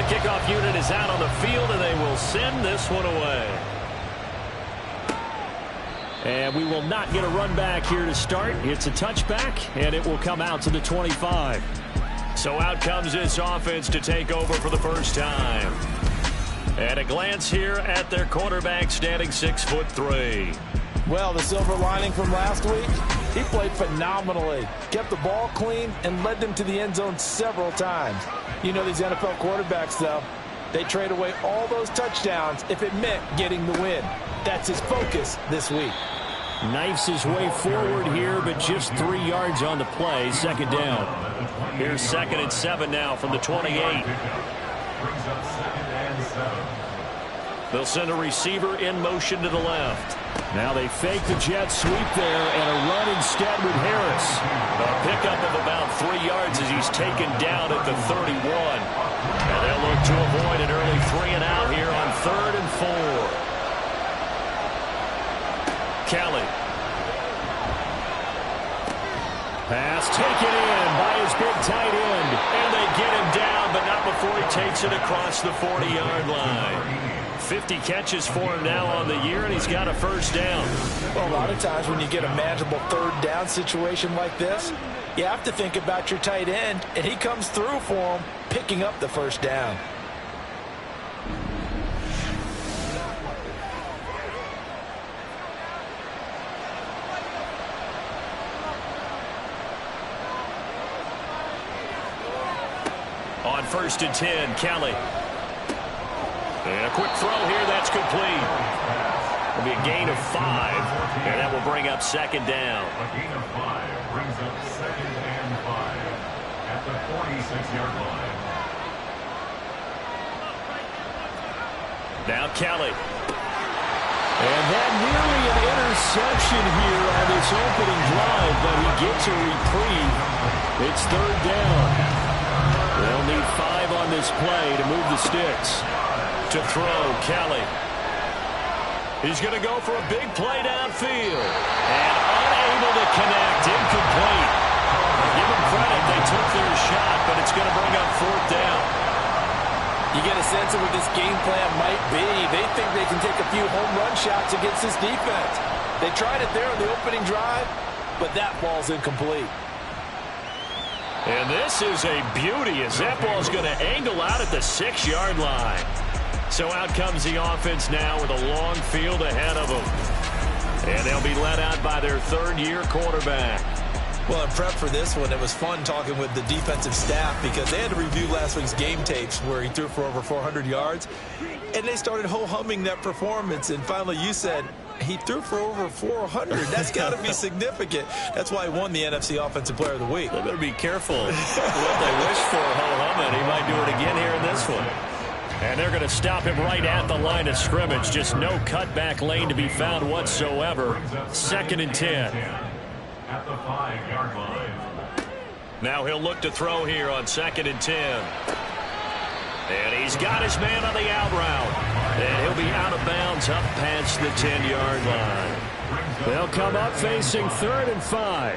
The kickoff unit is out on the field, and they will send this one away. And we will not get a run back here to start. It's a touchback, and it will come out to the 25. So out comes this offense to take over for the first time. And a glance here at their quarterback, standing 6'3". Well, the silver lining from last week, he played phenomenally. Kept the ball clean and led them to the end zone several times. You know these NFL quarterbacks, though, they trade away all those touchdowns if it meant getting the win. That's his focus this week. Knifes his way forward here, but just 3 yards on the play. Second down. Here's 2nd and 7 now from the 28. They'll send a receiver in motion to the left. Now they fake the jet sweep there and a run instead with Harris. A pickup of about 3 yards as he's taken down at the 31. And they'll look to avoid an early 3 and out here on 3rd and 4. Kelly. Pass taken in by his big tight end. And they get him down, but not before he takes it across the 40-yard line. 50 catches for him now on the year, and he's got a first down. Well, a lot of times when you get a manageable 3rd down situation like this, you have to think about your tight end, and he comes through for him, picking up the first down. On 1st and 10, Kelly. And a quick throw here, that's complete. It'll be a gain of 5, and that will bring up 2nd down. A gain of 5 brings up 2nd and 5 at the 46-yard line. Now Kelly. And that nearly an interception here on this opening drive, but he gets a reprieve. It's 3rd down. They'll need 5 on this play to move the sticks. To throw, Kelly. He's going to go for a big play downfield. And unable to connect, incomplete. Give them credit, they took their shot, but it's going to bring up 4th down. You get a sense of what this game plan might be. They think they can take a few home run shots against this defense. They tried it there on the opening drive, but that ball's incomplete. And this is a beauty as that ball's going to angle out at the 6-yard line. So out comes the offense now with a long field ahead of them. And they'll be led out by their 3rd-year quarterback. Well, in prep for this one, it was fun talking with the defensive staff because they had to review last week's game tapes where he threw for over 400 yards. And they started ho-humming that performance. And finally, you said, he threw for over 400. That's got to be significant. That's why he won the NFC Offensive Player of the Week. They better be careful what they wish for ho-humming. He might do it again here in this one. And they're going to stop him right at the line of scrimmage. Just no cutback lane to be found whatsoever. 2nd and 10. At the 5-yard line. Now he'll look to throw here on 2nd and 10. And he's got his man on the out route. And he'll be out of bounds up past the 10-yard line. They'll come up facing 3rd and 5.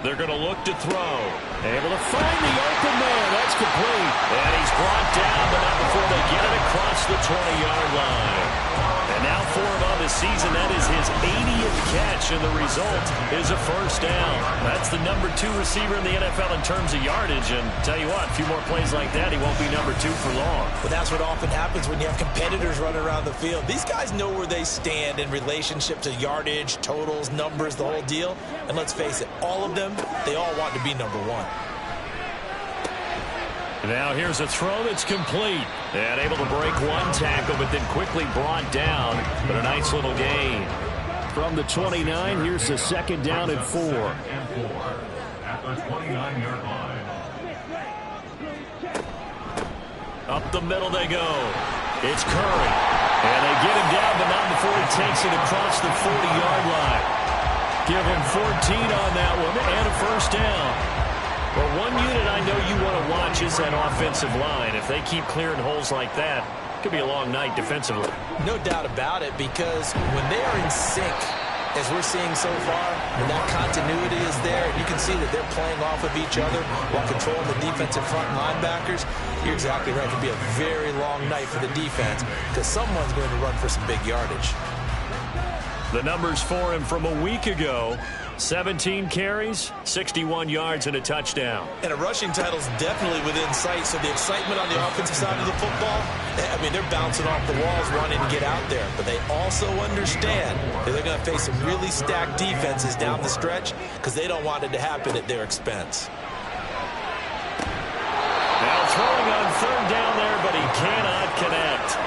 They're going to look to throw. Able to find the open man. That's complete. And he's brought down, but not before they get it across the 20-yard line. And now for him on the season, that is his 80th catch, and the result is a first down. That's the number 2 receiver in the NFL in terms of yardage. And tell you what, a few more plays like that, he won't be number 2 for long. But that's what often happens when you have competitors running around the field. These guys know where they stand in relationship to yardage, totals, numbers, the whole deal. And let's face it, all of them, they all want to be number 1. Now here's a throw that's complete. And able to break one tackle, but then quickly brought down. But a nice little gain. From the 29, here's the 2nd down and 4. At the 29-yard line. Up the middle they go. It's Curry. And they get him down, but not before he takes it across the 40-yard line. Give him 14 on that one and a first down. Well, one unit I know you want to watch is that offensive line. If they keep clearing holes like that, it could be a long night defensively. No doubt about it, because when they are in sync, as we're seeing so far, and that continuity is there, and you can see that they're playing off of each other while controlling the defensive front linebackers, you're exactly right. It could be a very long night for the defense because someone's going to run for some big yardage. The numbers for him from a week ago: 17 carries, 61 yards, and a touchdown. And a rushing title is definitely within sight, so the excitement on the offensive side of the football, I mean, they're bouncing off the walls wanting to get out there, but they also understand that they're going to face some really stacked defenses down the stretch because they don't want it to happen at their expense. Now throwing on third down there, but he cannot connect.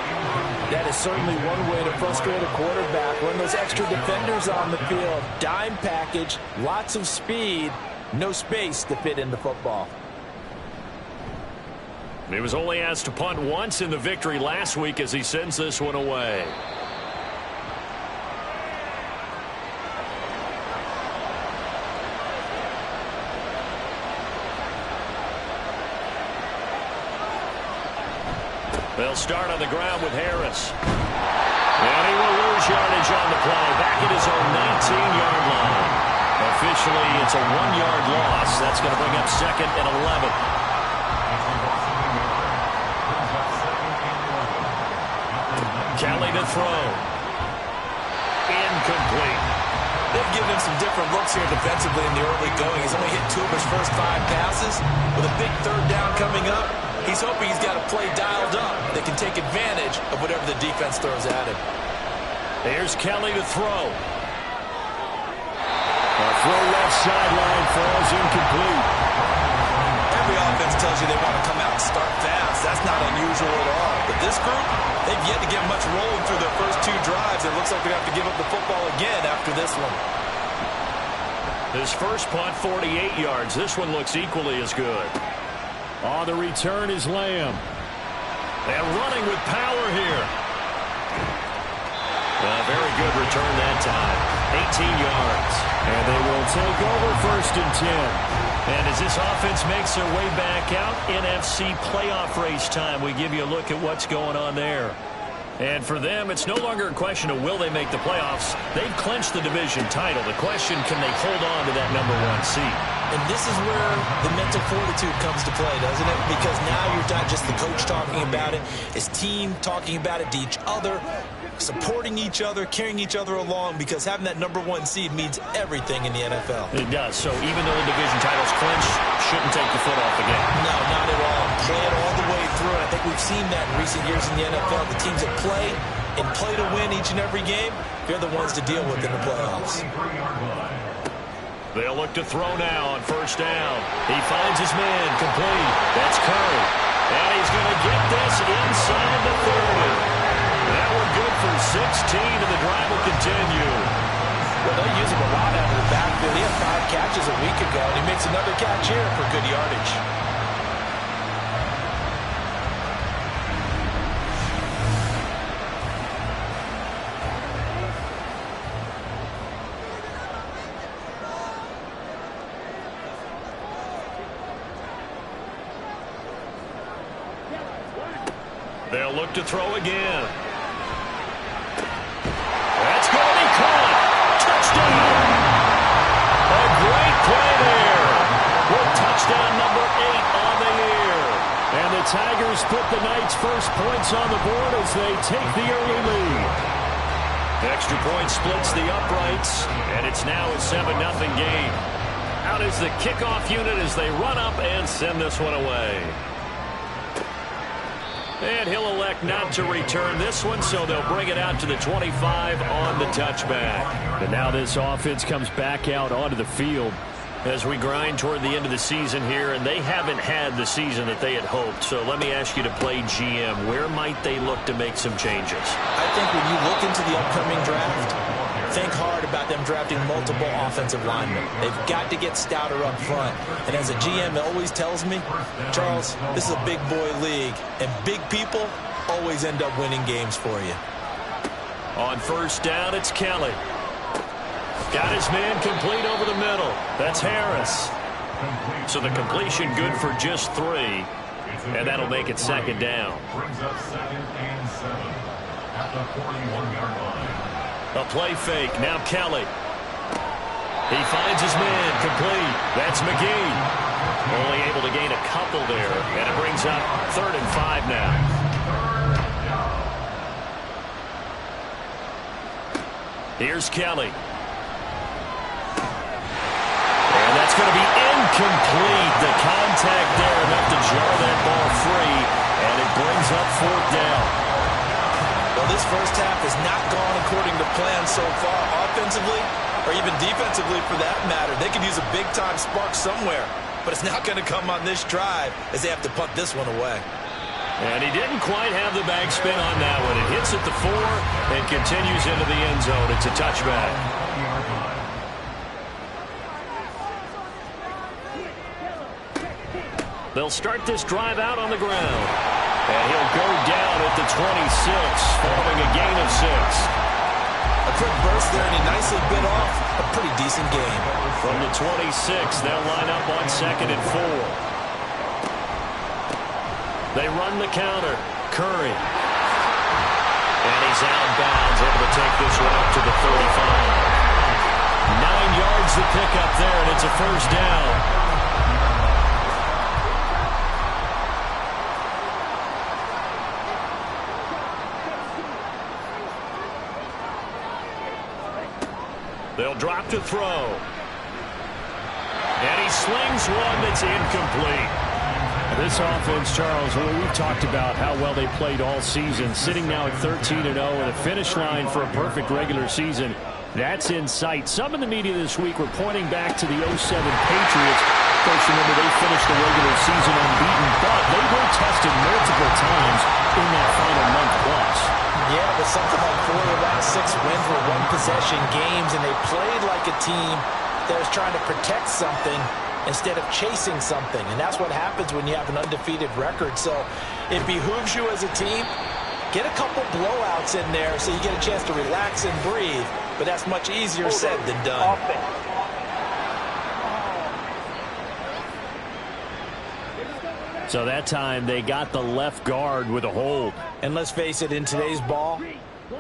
That is certainly one way to frustrate a quarterback. Run those extra defenders on the field. Dime package, lots of speed, no space to fit in the football. He was only asked to punt once in the victory last week as he sends this one away. They'll start on the ground with Harris. And he will lose yardage on the play. Back at his own 19-yard line. Officially, it's a 1-yard loss. That's going to bring up 2nd and 11. Kelly to throw. Incomplete. They've given him some different looks here defensively in the early going. He's only hit 2 of his first 5 passes. With a big third down coming up, he's hoping he's got a play dialed up that can take advantage of whatever the defense throws at him. Here's Kelly to throw. A throw left sideline falls incomplete. Every offense tells you they want to come out and start fast. That's not unusual at all. But this group, they've yet to get much rolling through their first 2 drives. It looks like they're going to have to give up the football again after this one. His first punt, 48 yards. This one looks equally as good. On the return is Lamb. And running with power here. A very good return that time. 18 yards. And they will take over 1st and 10. And as this offense makes their way back out, NFC playoff race time, we give you a look at what's going on there. And for them, it's no longer a question of will they make the playoffs. They've clinched the division title. The question, can they hold on to that #1 seed? And this is where the mental fortitude comes to play, doesn't it? Because now you're not just the coach talking about it, it's team talking about it to each other, supporting each other, carrying each other along, because having that #1 seed means everything in the NFL. It does. So even though the division title's clinched, shouldn't take the foot off the gas. No, not at all. Play it all the way through. I think we've seen that in recent years in the NFL. The teams that play and play to win each and every game, they're the ones to deal with in the playoffs. They'll look to throw now on 1st down. He finds his man complete. That's Curry. And he's going to get this inside the 30. That one good for 16, and the drive will continue. Well, they'll use him a lot out of the backfield. He had 5 catches a week ago, and he makes another catch here for good yardage. They'll look to throw again. That's going to be caught. Touchdown. A great play there. With touchdown number 8 on the year. And the Tigers put the Knights' first points on the board as they take the early lead. Extra point splits the uprights, and it's now a 7-0 game. Out is the kickoff unit as they run up and send this one away. And he'll elect not to return this one, so they'll bring it out to the 25 on the touchback. And now this offense comes back out onto the field as we grind toward the end of the season here, and they haven't had the season that they had hoped. So let me ask you to play GM. Where might they look to make some changes? I think when you look into the upcoming draft, think hard about them drafting multiple offensive linemen. They've got to get stouter up front. And as a GM, it always tells me, Charles, this is a big boy league, and big people always end up winning games for you. On 1st down, it's Kelly. Got his man complete over the middle. That's Harris. So the completion good for just 3, and that'll make it 2nd down. Brings up 2nd and 7 at the 41-yard line. A play fake. Now Kelly. He finds his man. Complete. That's McGee. Only able to gain a couple there. And it brings up 3rd and 5 now. Here's Kelly. And that's going to be incomplete. The contact there enough to jar that ball free. And it brings up 4th down. Well, this first half has not gone according to plan so far offensively or even defensively for that matter. They could use a big-time spark somewhere, but it's not going to come on this drive as they have to punt this one away. And he didn't quite have the bag spin on that one. It hits at the 4 and continues into the end zone. It's a touchback. They'll start this drive out on the ground. And he'll go down at the 26, following a gain of 6. A quick burst there, and he nicely bit off a pretty decent gain. From the 26, they'll line up on 2nd and 4. They run the counter. Curry. And he's out of bounds, able to take this one up to the 35. 9 yards to pick up there, and it's a 1st down. They'll drop to throw. And he slings one that's incomplete. This offense, Charles, we've talked about how well they played all season, sitting now at 13-0 and a finish line for a perfect regular season. That's in sight. Some in the media this week were pointing back to the 07 Patriots. Of course, remember, they finished the regular season unbeaten, but they were tested multiple times in that final month plus. Yeah, but something like 4 of the last 6 wins were one-possession games, and they played like a team that was trying to protect something instead of chasing something. And that's what happens when you have an undefeated record. So it behooves you as a team, get a couple blowouts in there so you get a chance to relax and breathe. But that's much easier said than done. So that time they got the left guard with a hold. And let's face it, in today's ball,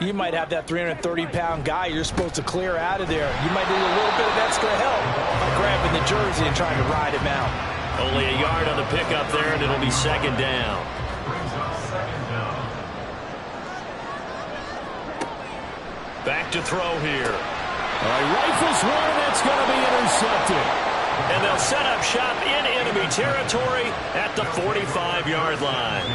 you might have that 330-pound guy you're supposed to clear out of there. You might need a little bit of extra help by grabbing the jersey and trying to ride him out. Only a yard on the pickup there, and it'll be 2nd down. Back to throw here. All right, rifles one, and that's going to be intercepted. And they'll set up shop in enemy territory at the 45-yard line.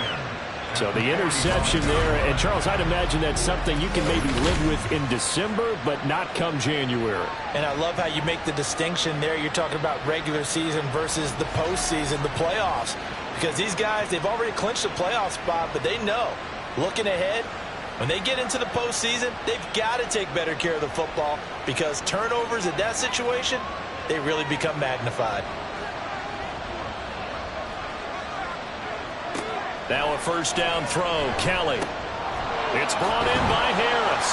So the interception there, and Charles, I'd imagine that's something you can maybe live with in December, but not come January. And I love how you make the distinction there. You're talking about regular season versus the postseason, the playoffs. Because these guys, they've already clinched a playoff spot, but they know, looking ahead, when they get into the postseason, they've got to take better care of the football because turnovers in that situation, they really become magnified. Now a 1st down throw. Kelly. It's brought in by Harris.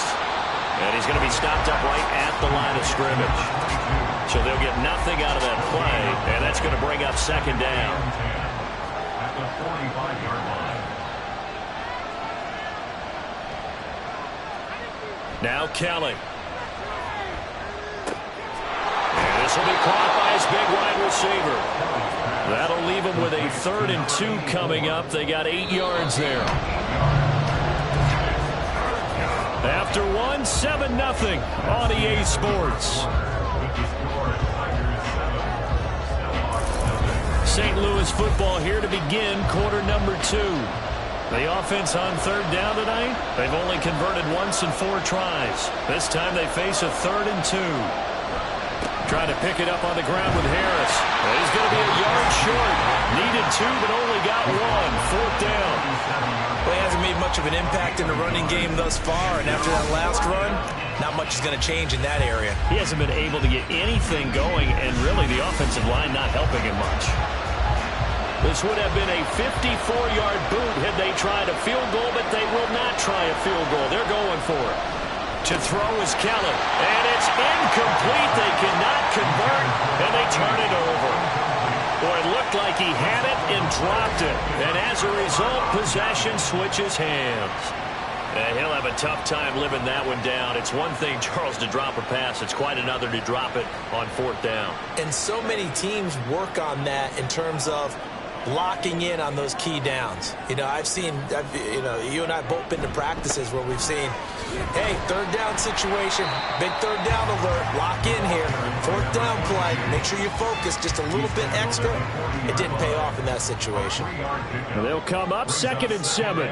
And he's going to be stopped up right at the line of scrimmage. So they'll get nothing out of that play, and that's going to bring up 2nd down. At the 45-yard line. Now Kelly. This will be caught by his big wide receiver. That'll leave him with a 3rd and 2 coming up. They got 8 yards there. After 7-0 on EA Sports. St. Louis football here to begin quarter number 2. The offense on 3rd down tonight, they've only converted once in 4 tries. This time they face a 3rd and 2. Trying to pick it up on the ground with Harris. He's going to be a yard short. Needed 2, but only got 1. 4th down. Well, he hasn't made much of an impact in the running game thus far, and after that last run, not much is going to change in that area. He hasn't been able to get anything going, and really the offensive line not helping him much. This would have been a 54-yard boot had they tried a field goal, but they will not try a field goal. They're going for it. To throw is Kelly, and it's incomplete. They cannot convert, and they turn it over. Boy, it looked like he had it and dropped it, and as a result, possession switches hands. He'll have a tough time living that one down. It's one thing, Charles, to drop a pass. It's quite another to drop it on 4th down. And so many teams work on that in terms of locking in on those key downs. You know, you and I both been to practices where we've seen, hey, 3rd down situation, big 3rd down alert, lock in here, 4th down play, make sure you focus just a little bit extra. It didn't pay off in that situation. They'll come up 2nd and 7.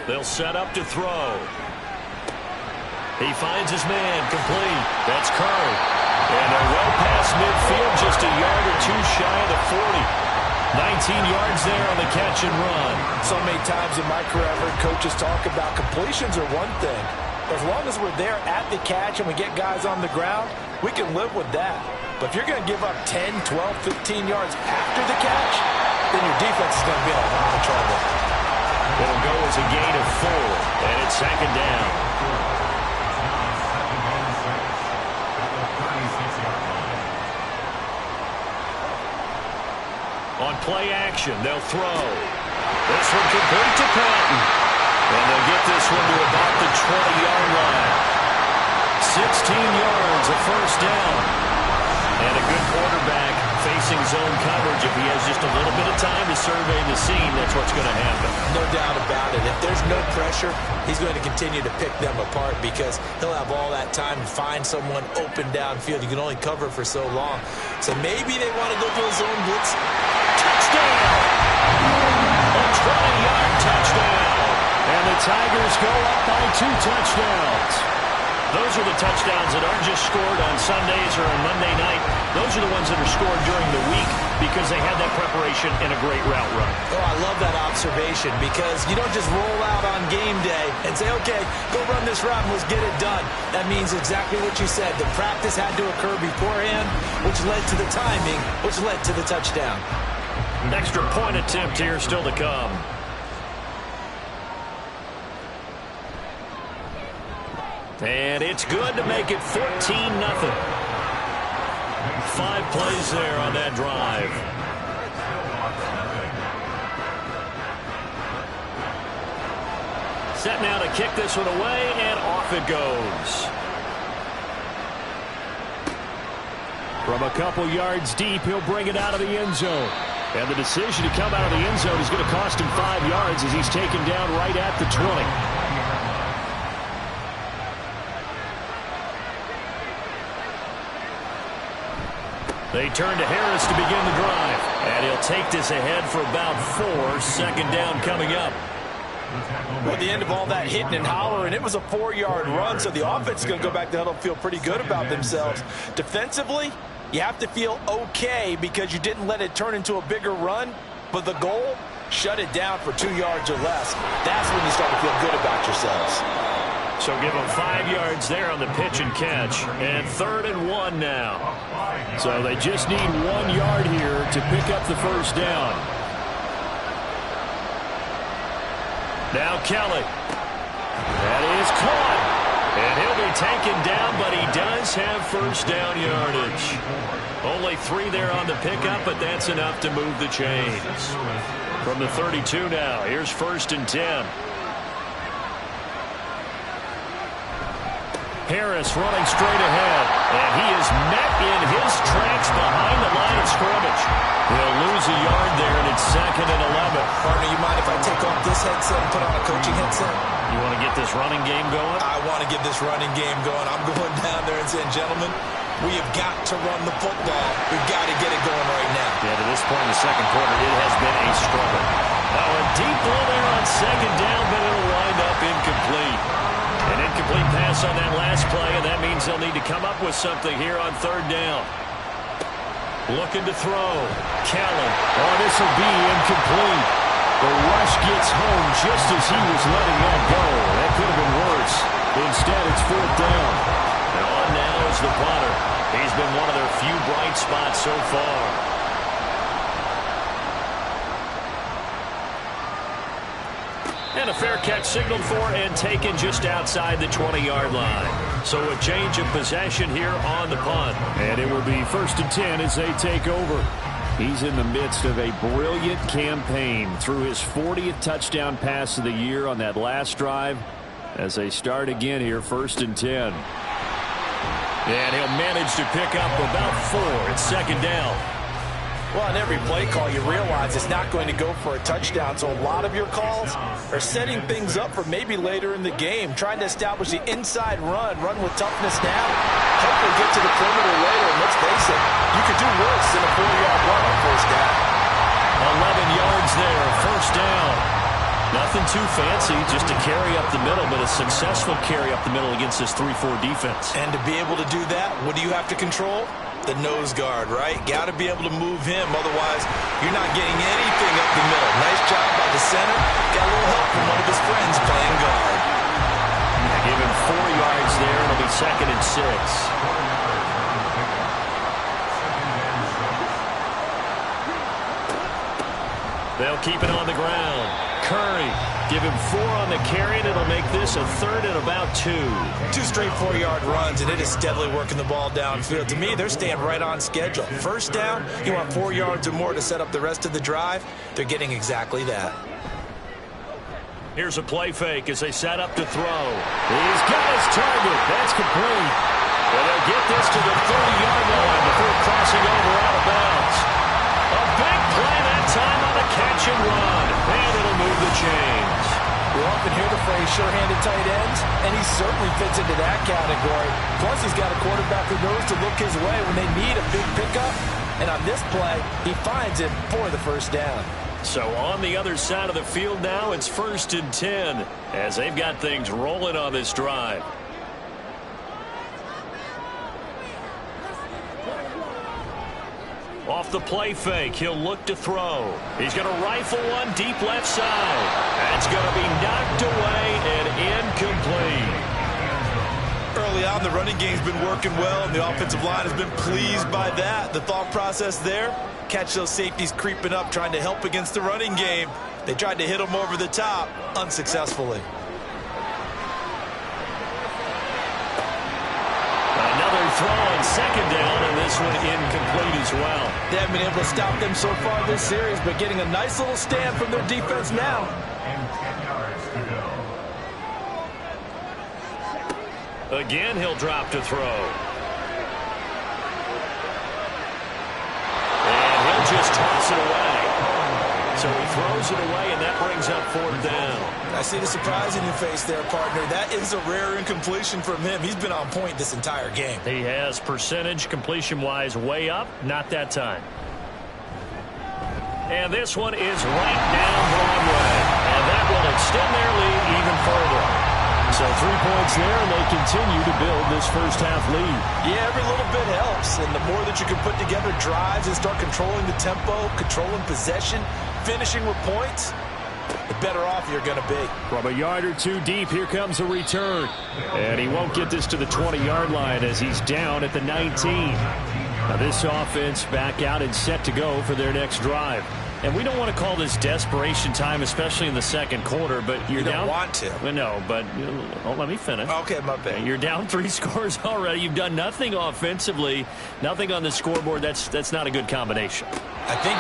They'll set up to throw. He finds his man, complete. That's Curry. And they're well past midfield, just a yard or two shy of the 40. 19 yards there on the catch and run. So many times in my career, I've heard coaches talk about completions are one thing. As long as we're there at the catch and we get guys on the ground, we can live with that. But if you're going to give up 10, 12, 15 yards after the catch, then your defense is going to be in a lot of trouble. It'll go as a gain of 4, and it's 2nd down. On play action, they'll throw. This one complete to Patton. And they'll get this one to about the 20-yard line. 16 yards, a 1st down. And a good quarterback facing zone coverage. If he has just a little bit of time to survey the scene, that's what's going to happen. No doubt about it. If there's no pressure, he's going to continue to pick them apart because he'll have all that time to find someone open downfield. You can only cover for so long. So maybe they want to go to a zone blitz. Touchdown! A 20-yard touchdown. And the Tigers go up by 2 touchdowns. Those are the touchdowns that aren't just scored on Sundays or on Monday night. Those are the ones that are scored during the week because they had that preparation and a great route run. Oh, I love that observation because you don't just roll out on game day and say, okay, go run this route and let's get it done. That means exactly what you said. The practice had to occur beforehand, which led to the timing, which led to the touchdown. An extra point attempt here still to come. And it's good to make it 14-0. 5 plays there on that drive. Set now to kick this one away, and off it goes. From a couple yards deep, he'll bring it out of the end zone. And the decision to come out of the end zone is going to cost him 5 yards as he's taken down right at the 20. They turn to Harris to begin the drive. And he'll take this ahead for about 4. 2nd down coming up. Well, at the end of all that hitting and hollering, it was a 4-yard run, so the offense is going to go back to huddle and feel pretty good about themselves. Defensively, you have to feel okay because you didn't let it turn into a bigger run, but the goal, shut it down for 2 yards or less. That's when you start to feel good about yourselves. So give them 5 yards there on the pitch and catch. And 3rd and 1 now. So they just need 1 yard here to pick up the 1st down. Now Kelly. That is caught. And he'll be taken down, but he does have 1st down yardage. Only 3 there on the pickup, but that's enough to move the chains. From the 32 now, here's 1st and 10. Harris running straight ahead, and he is met in his tracks behind the line of scrimmage. He'll lose a yard there, and it's 2nd and 11. Partner, you mind if I take off this headset and put on a coaching headset? You want to get this running game going? I want to get this running game going. I'm going down there and saying, gentlemen, we have got to run the football. We've got to get it going right now. Yeah, to this point in the 2nd quarter, it has been a struggle. Now a deep ball there on 2nd down, but it'll wind up incomplete. An incomplete pass on that last play, and that means they'll need to come up with something here on 3rd down. Looking to throw. Kelly. Oh, this will be incomplete. The rush gets home just as he was letting that go. That could have been worse. Instead, it's 4th down. And on now is the punter. He's been one of their few bright spots so far. And a fair catch signaled for and taken just outside the 20-yard line. So a change of possession here on the punt. And it will be 1st and 10 as they take over. He's in the midst of a brilliant campaign through his 40th touchdown pass of the year on that last drive as they start again here, 1st and 10. And he'll manage to pick up about 4. It's 2nd down. Well, on every play call, you realize it's not going to go for a touchdown. So a lot of your calls are setting things up for maybe later in the game, trying to establish the inside run with toughness now. Hopefully get to the perimeter later. And let's face it, you could do worse than a 4-yard run on 1st down. 11 yards there, 1st down. Nothing too fancy, just a carry up the middle, but a successful carry up the middle against this 3-4 defense. And to be able to do that, what do you have to control? The nose guard, right? Got to be able to move him. Otherwise, you're not getting anything up the middle. Nice job by the center. Got a little help from one of his friends playing guard. Give him 4 yards there. It'll be 2nd and 6. They'll keep it on the ground. Curry, give him 4 on the carry, and it'll make this a 3rd and about 2. 2 straight 4-yard runs, and it is steadily working the ball downfield. To me, they're staying right on schedule. 1st down, you want 4 yards or more to set up the rest of the drive. They're getting exactly that. Here's a play fake as they set up to throw. He's got his target. That's complete. And they'll get this to the 30-yard line before crossing over out of bounds. A big play that time on the catch and run. And it'll move the chains. We often hear the phrase sure-handed tight ends, and he certainly fits into that category. Plus, he's got a quarterback who knows to look his way when they need a big pickup. And on this play, he finds it for the 1st down. So on the other side of the field now, it's 1st and 10 as they've got things rolling on this drive. Off the play fake, he'll look to throw. He's going to rifle one deep left side. That's going to be knocked away and incomplete. Early on, the running game's been working well, and the offensive line has been pleased by that. The thought process there, catch those safeties creeping up, trying to help against the running game. They tried to hit them over the top, unsuccessfully. Another throw on 2nd down, and this one incomplete as well. They haven't been able to stop them so far this series, but getting a nice little stand from their defense now. And 10 yards to go. Again, he'll drop to throw. And he'll just toss it away. So he throws it away, and that brings up 4th down. I see the surprise in your face there, partner. That is a rare incompletion from him. He's been on point this entire game. He has percentage completion-wise way up. Not that time. And this one is right down Broadway. And that will extend their lead even further. So 3 points there, and they continue to build this 1st half lead. Yeah, every little bit helps. And the more that you can put together drives and start controlling the tempo, controlling possession, finishing with points, the better off you're going to be. From a yard or 2 deep, here comes a return. And he won't get this to the 20-yard line as he's down at the 19. Now this offense back out and set to go for their next drive. And we don't want to call this desperation time, especially in the 2nd quarter, but you're You don't down. want to. Well, no, but let me finish. Okay, my bad. You're down 3 scores already. You've done nothing offensively, nothing on the scoreboard. That's not a good combination. I think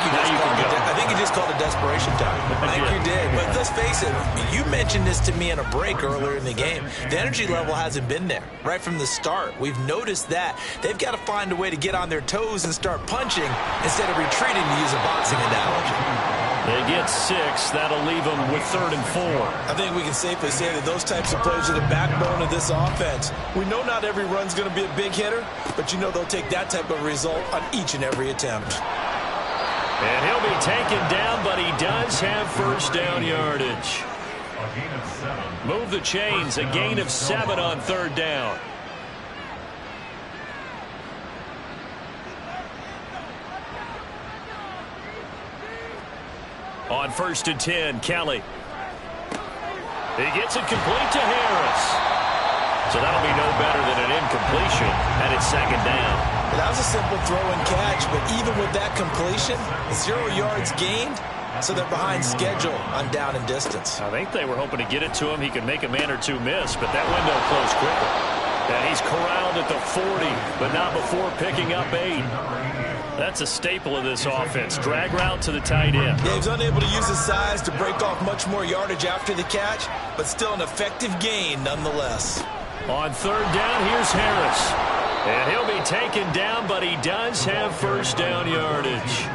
you just called it desperation time. I think you did. But let's face it, you mentioned this to me in a break earlier in the game. The energy level hasn't been there right from the start. We've noticed that. They've got to find a way to get on their toes and start punching instead of retreating, to use a boxing analogy. They get 6. That'll leave them with 3rd and 4. I think we can safely say that those types of plays are the backbone of this offense. We know not every run's going to be a big hitter, but you know they'll take that type of result on each and every attempt. And he'll be taken down, but he does have 1st down yardage. A gain of 7. Move the chains. A gain of 7 on 3rd down. On 1st and 10, Kelly. He gets it complete to Harris. So that'll be no better than an incompletion, and it's 2nd down. That was a simple throw and catch, but even with that completion, 0 yards gained, so they're behind schedule on down and distance. I think they were hoping to get it to him. He could make a man or 2 miss, but that window closed quickly. And he's corralled at the 40, but not before picking up 8. That's a staple of this offense. Drag route to the tight end. Yeah, he was unable to use his size to break off much more yardage after the catch, but still an effective gain nonetheless. On third down, here's Harris. And he'll be taken down, but he does have first down yardage.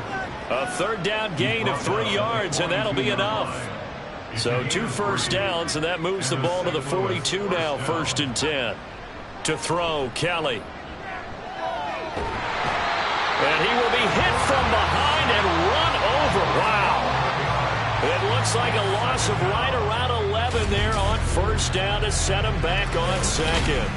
A third down gain of 3 yards, and that'll be enough. So 2 first downs, and that moves the ball to the 42 now, 1st and 10. To throw, Kelly. And he will be hit from behind and run over. Wow. It looks like a loss of right around 11 there on first down to set him back on second.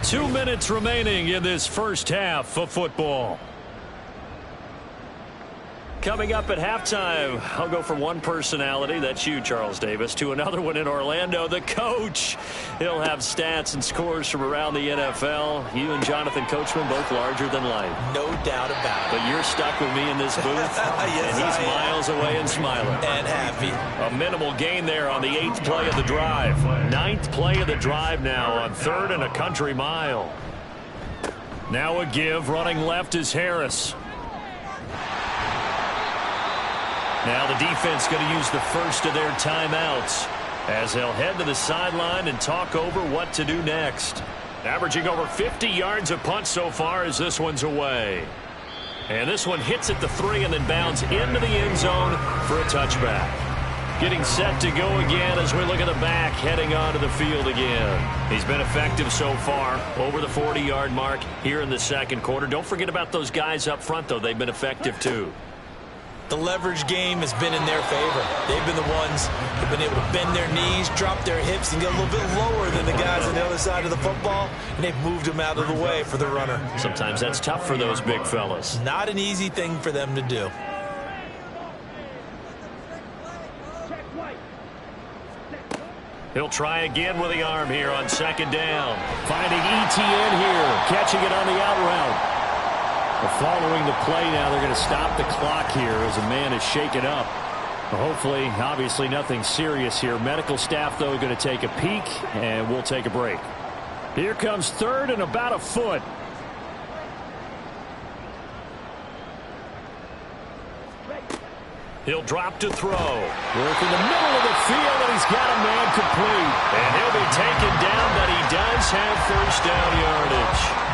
Two minutes remaining in this first half of football. Coming up at halftime, I'll go from one personality, that's you, Charles Davis, to another one in Orlando, the coach. He'll have stats and scores from around the NFL. You and Jonathan Coachman, both larger than life. No doubt about it. But you're stuck with me in this booth, yes, and he's miles away and smiling. And happy. A minimal gain there on the 8th play of the drive. 9th play of the drive now on 3rd and a country mile. Now a give, running left is Harris. Now the defense going to use the first of their timeouts as they'll head to the sideline and talk over what to do next. Averaging over 50 yards a punt so far as this one's away. And this one hits at the 3 and then bounds into the end zone for a touchback. Getting set to go again as we look at the back, heading onto the field again. He's been effective so far, over the 40-yard mark here in the second quarter. Don't forget about those guys up front, though. They've been effective, too. The leverage game has been in their favor. They've been the ones who've been able to bend their knees, drop their hips, and get a little bit lower than the guys on the other side of the football, and they've moved them out of the way for the runner. Sometimes that's tough for those big fellas. Not an easy thing for them to do. He'll try again with the arm here on second down. Finding ETN here, catching it on the out route. Following the play now, they're going to stop the clock here as a man is shaken up. Hopefully, obviously nothing serious here. Medical staff, though, going to take a peek, and we'll take a break. Here comes 3rd and about a foot. He'll drop to throw. Work in the middle of the field, and he's got a man complete. And he'll be taken down, but he does have first down yardage.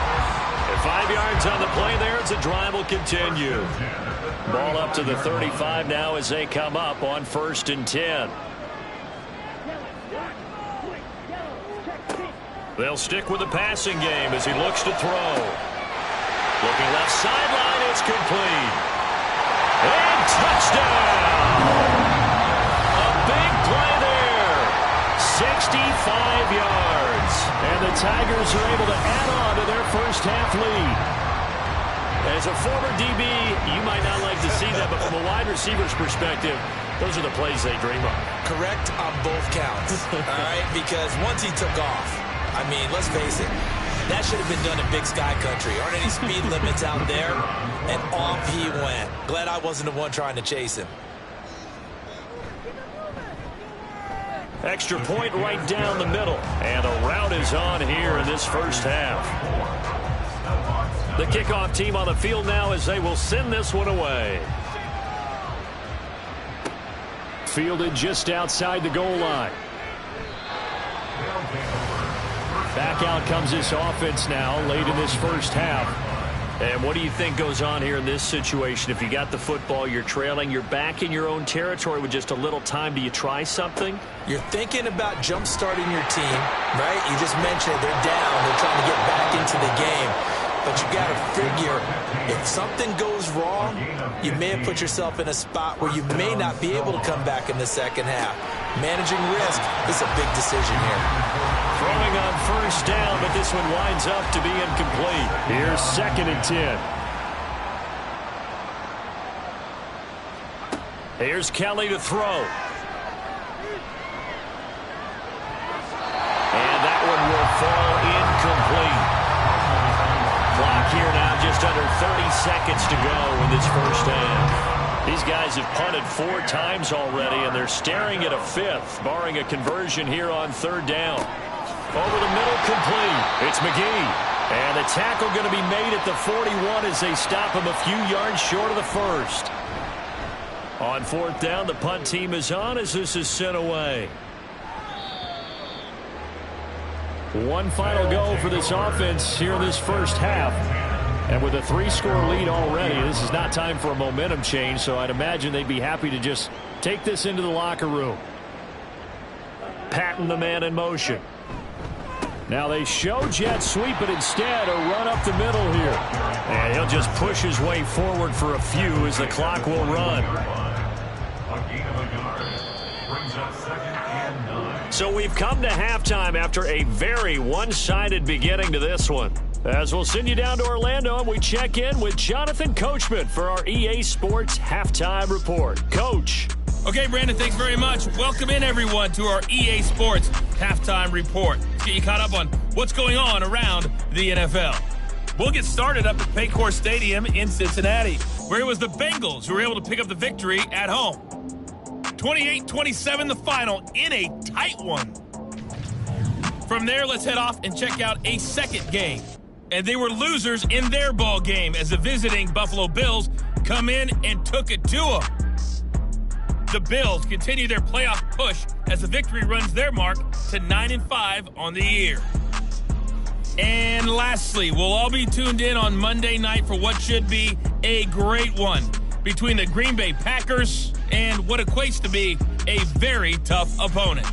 5 yards on the play there as the drive will continue. Ball up to the 35 now as they come up on 1st and 10. They'll stick with the passing game as he looks to throw. Looking left sideline, it's complete. And touchdown! A big play there. 65 yards. And the Tigers are able to add on to their first half lead. As a former DB, you might not like to see that, but from a wide receiver's perspective, those are the plays they dream of. Correct on both counts. All right, because once he took off, I mean, let's face it, that should have been done in Big Sky Country. Aren't any speed limits out there? And off he went. Glad I wasn't the one trying to chase him. Extra point right down the middle. And the route is on here in this first half. The kickoff team on the field now as they will send this one away. Fielded just outside the goal line. Back out comes this offense now late in this first half. And what do you think goes on here in this situation? If you got the football, you're trailing, you're back in your own territory with just a little time. Do you try something? You're thinking about jump-starting your team, right? You just mentioned they're down. They're trying to get back into the game. But you got to figure, if something goes wrong, you may have put yourself in a spot where you may not be able to come back in the second half. Managing risk is a big decision here. Throwing on first down, but this one winds up to be incomplete. Here's 2nd and 10. Here's Kelly to throw. And that one will fall incomplete. Clock here now just just under 30 seconds to go in this first half. These guys have punted 4 times already, and they're staring at a 5th, barring a conversion here on 3rd down. Over the middle, complete. It's McGee. And the tackle going to be made at the 41 as they stop him a few yards short of the first. On 4th down, the punt team is on as this is sent away. One final go for this offense here in this first half. And with a 3-score lead already, this is not time for a momentum change, so I'd imagine they'd be happy to just take this into the locker room. Patton, the man in motion. Now they show jet sweep, but instead a run up the middle here. And he'll just push his way forward for a few as the clock will run. So we've come to halftime after a very one-sided beginning to this one. As we'll send you down to Orlando and we check in with Jonathan Coachman for our EA Sports Halftime Report. Coach. Okay, Brandon, thanks very much. Welcome in, everyone, to our EA Sports Halftime Report. Let's get you caught up on what's going on around the NFL. We'll get started up at Paycor Stadium in Cincinnati, where it was the Bengals who were able to pick up the victory at home. 28-27 the final in a tight one. From there, let's head off and check out a second game. And they were losers in their ball game as the visiting Buffalo Bills come in and took it to them. The Bills continue their playoff push as the victory runs their mark to 9-5 on the year. And lastly, we'll all be tuned in on Monday night for what should be a great one between the Green Bay Packers and what equates to be a very tough opponent.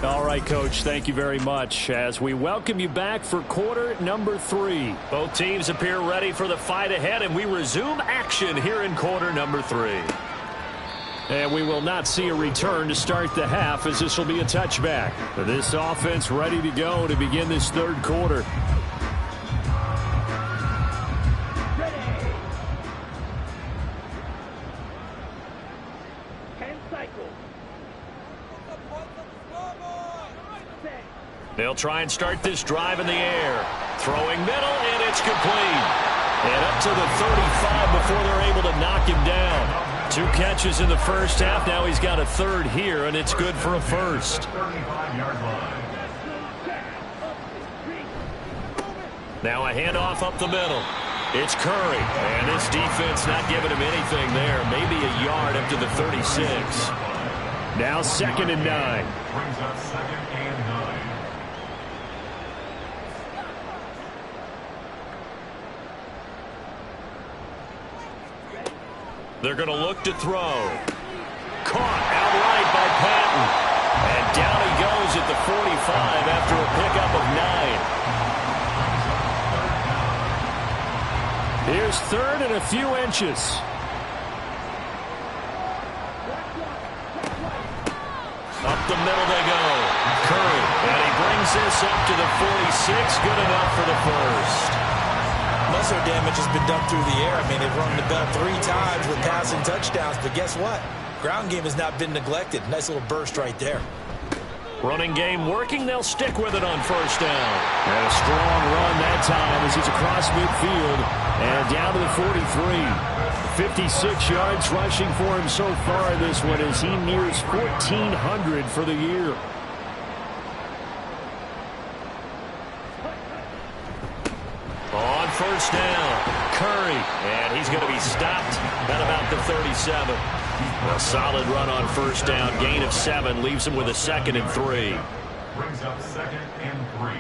All right, Coach, thank you very much as we welcome you back for quarter number 3. Both teams appear ready for the fight ahead, and we resume action here in quarter number 3. And we will not see a return to start the half as this will be a touchback. This offense ready to go to begin this 3rd quarter. They'll try and start this drive in the air. Throwing middle, and it's complete. And up to the 35 before they're able to knock him down. 2 catches in the first half. Now he's got a 3rd here, and it's good for a first. Now a handoff up the middle. It's Curry, and this defense not giving him anything there. Maybe a yard up to the 36. Now 2nd and 9. Brings up 2nd and 9. They're going to look to throw. Caught outright by Patton. And down he goes at the 45 after a pickup of 9. Here's 3rd and a few inches. Up the middle they go. Curry. And he brings this up to the 46. Good enough for the first. Muscle damage has been done through the air. I mean, they've run the bell 3 times with passing touchdowns, but guess what? Ground game has not been neglected. Nice little burst right there. Running game working. They'll stick with it on 1st down. And a strong run that time as he's across midfield and down to the 43. 56 yards rushing for him so far this one as he nears 1,400 for the year. On 1st down, Curry, and he's going to be stopped at about the 37. A solid run on 1st down, gain of 7, leaves him with a 2nd and 3. Brings up 2nd and 3.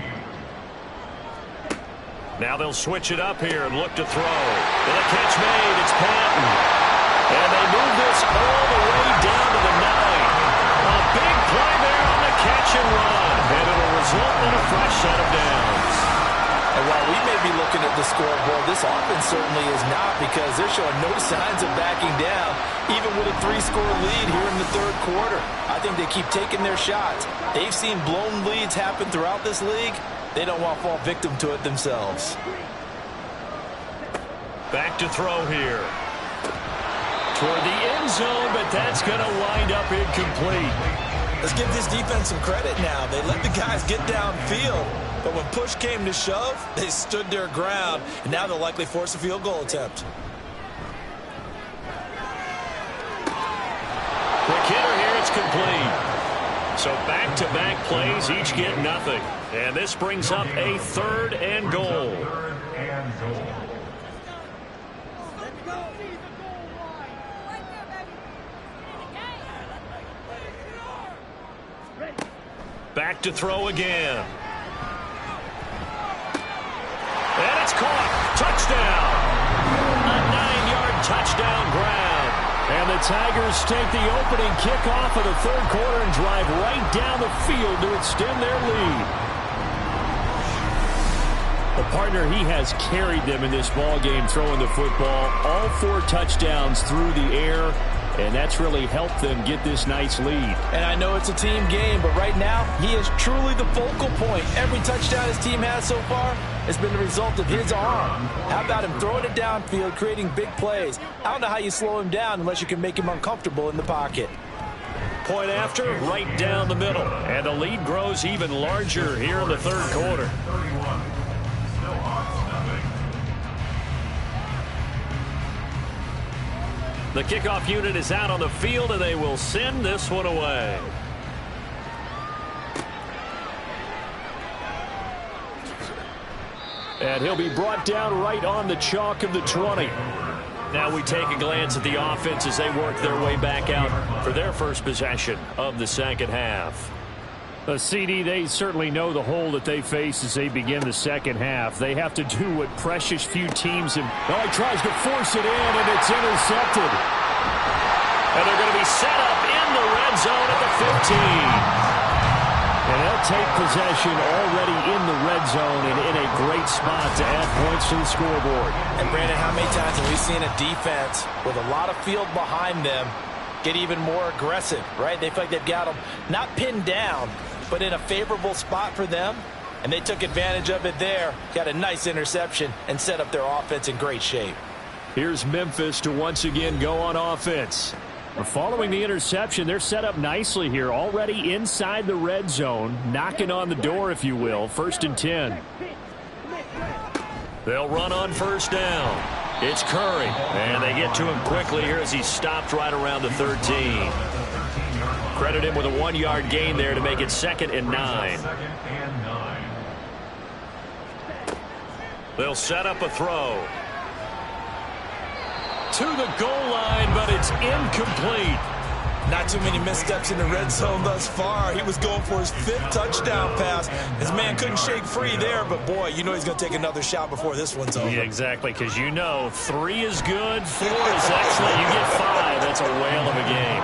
Now they'll switch it up here and look to throw. And a catch made, it's Patton. And they move this all the way down to the 9. A big play there on the catch and run. And it'll result in a fresh set of downs. And while we may be looking at the scoreboard, this offense certainly is not, because they're showing no signs of backing down, even with a 3-score lead here in the 3rd quarter. I think they keep taking their shots. They've seen blown leads happen throughout this league. They don't want to fall victim to it themselves. Back to throw here. Toward the end zone, but that's going to wind up incomplete. Let's give this defense some credit now. They let the guys get downfield, but when push came to shove, they stood their ground, and now they'll likely force a field goal attempt. Quick hitter here, it's complete. So back-to-back plays, each get nothing. And this brings up a 3rd and goal. Back to throw again. And it's caught. Touchdown. A 9-yard touchdown grab. And the Tigers take the opening kickoff of the 3rd quarter and drive right down the field to extend their lead. The partner, he has carried them in this ball game throwing the football. All 4 touchdowns through the air. And that's really helped them get this nice lead. And I know it's a team game, but right now, he is truly the focal point. Every touchdown his team has so far has been the result of his arm. How about him throwing it downfield, creating big plays? I don't know how you slow him down unless you can make him uncomfortable in the pocket. Point after, right down the middle. And the lead grows even larger here in the 3rd quarter. The kickoff unit is out on the field, and they will send this one away. And he'll be brought down right on the chalk of the 20. Now we take a glance at the offense as they work their way back out for their first possession of the 2nd half. CD, they certainly know the hole that they face as they begin the 2nd half. They have to do what precious few teams have. Oh, he tries to force it in, and it's intercepted. And they're going to be set up in the red zone at the 15. And they'll take possession already in the red zone and in a great spot to add points to the scoreboard. And Brandon, how many times have we seen a defense with a lot of field behind them get even more aggressive, right? They feel like they've got them not pinned down, but in a favorable spot for them, and they took advantage of it there, got a nice interception, and set up their offense in great shape. Here's Memphis to once again go on offense. Following the interception, they're set up nicely here, already inside the red zone, knocking on the door, if you will, 1st and 10. They'll run on 1st down. It's Curry, and they get to him quickly here as he stopped right around the 13. Credit him with a 1-yard gain there to make it 2nd and 9. They'll set up a throw. To the goal line, but it's incomplete. Not too many missteps in the red zone thus far. He was going for his 5th touchdown pass. His man couldn't shake free there, but boy, you know he's going to take another shot before this one's over. Yeah, exactly, because you know 3 is good, 4 is excellent. You get 5, that's a whale of a game.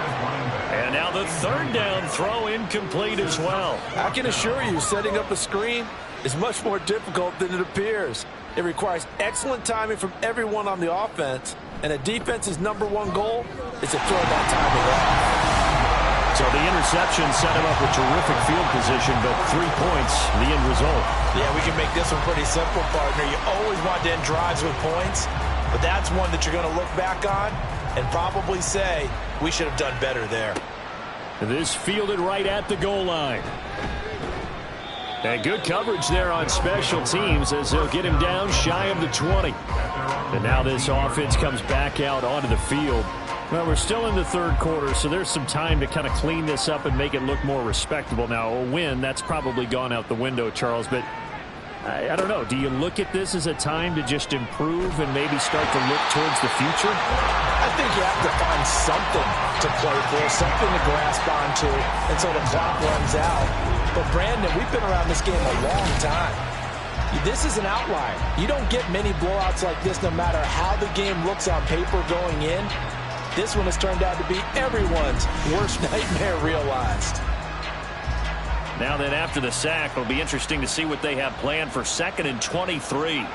And now the 3rd down throw incomplete as well. I can assure you, setting up a screen is much more difficult than it appears. It requires excellent timing from everyone on the offense, and a defense's #1 goal is to throw that timing off. So the interception set him up with terrific field position, but 3 points, the end result. Yeah, we can make this one pretty simple, partner. You always want to end drives with points, but that's one that you're going to look back on and probably say, we should have done better there. This fielded right at the goal line. And good coverage there on special teams as they'll get him down shy of the 20. And now this offense comes back out onto the field. Well, we're still in the 3rd quarter, so there's some time to kind of clean this up and make it look more respectable. Now, a win, that's probably gone out the window, Charles, but I don't know. Do you look at this as a time to just improve and maybe start to look towards the future? I think you have to find something to play for, something to grasp onto until the clock runs out. But, Brandon, we've been around this game a long time. This is an outlier. You don't get many blowouts like this no matter how the game looks on paper going in. This one has turned out to be everyone's worst nightmare realized. Now then, after the sack, it'll be interesting to see what they have planned for 2nd and 23.